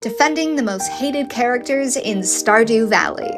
defending the most hated characters in Stardew Valley,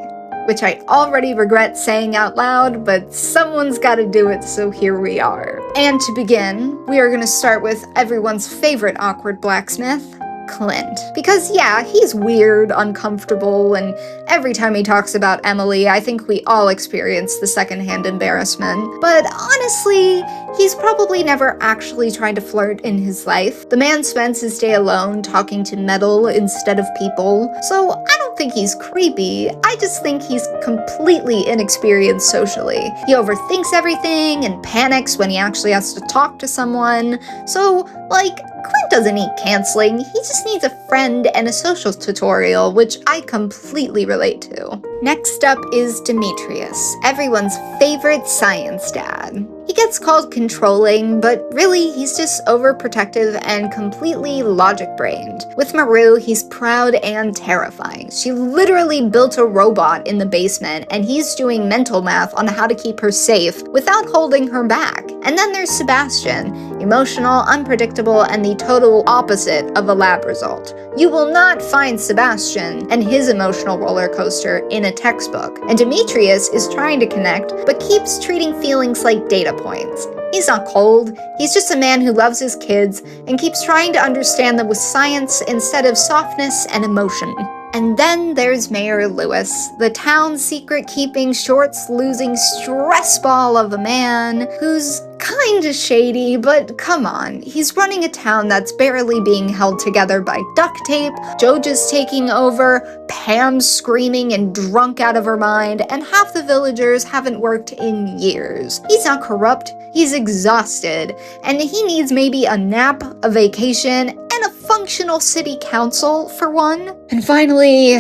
which I already regret saying out loud, but someone's gotta do it, so here we are. And to begin, we are gonna start with everyone's favorite awkward blacksmith, Clint. Because yeah, he's weird, uncomfortable, and every time he talks about Emily, I think we all experience the secondhand embarrassment. But honestly, he's probably never actually tried to flirt in his life. The man spends his day alone talking to metal instead of people, so I don't think he's creepy, I just think he's completely inexperienced socially. He overthinks everything and panics when he actually has to talk to someone, so like, Clint doesn't need canceling, he just needs a friend and a social tutorial, which I completely relate to. Next up is Demetrius, everyone's favorite science dad. He gets called controlling, but really he's just overprotective and completely logic-brained. With Maru, he's proud and terrifying. She literally built a robot in the basement, and he's doing mental math on how to keep her safe without holding her back. And then there's Sebastian, emotional, unpredictable, and the total opposite of a lab result. You will not find Sebastian and his emotional roller coaster in a textbook. And Demetrius is trying to connect, but keeps treating feelings like data points. He's not cold, he's just a man who loves his kids and keeps trying to understand them with science instead of softness and emotion. And then there's Mayor Lewis, the town's secret-keeping, shorts-losing stress ball of a man who's kinda shady, but come on, he's running a town that's barely being held together by duct tape, Joja's taking over, Pam's screaming and drunk out of her mind, and half the villagers haven't worked in years. He's not corrupt, he's exhausted, and he needs maybe a nap, a vacation, and a functional city council for one. And finally,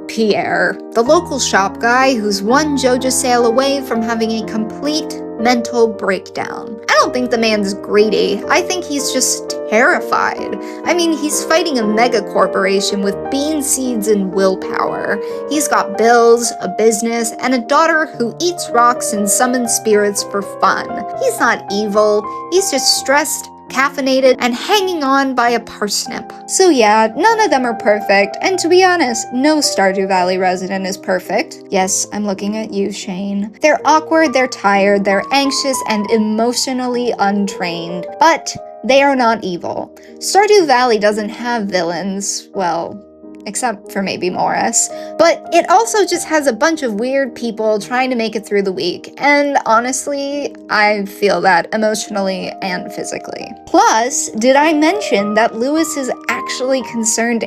Pierre, the local shop guy who's one Joja sale away from having a complete mental breakdown. I don't think the man's greedy, I think he's just terrified. I mean, he's fighting a mega corporation with bean seeds and willpower. He's got bills, a business, and a daughter who eats rocks and summons spirits for fun. He's not evil, he's just stressed, caffeinated, and hanging on by a parsnip. So yeah, none of them are perfect, and to be honest, no Stardew Valley resident is perfect. Yes, I'm looking at you, Shane. They're awkward, they're tired, they're anxious, and emotionally untrained, but they are not evil. Stardew Valley doesn't have villains, well, except for maybe Morris, but it also just has a bunch of weird people trying to make it through the week, and honestly, I feel that emotionally and physically. Plus, did I mention that Lewis is actually concerned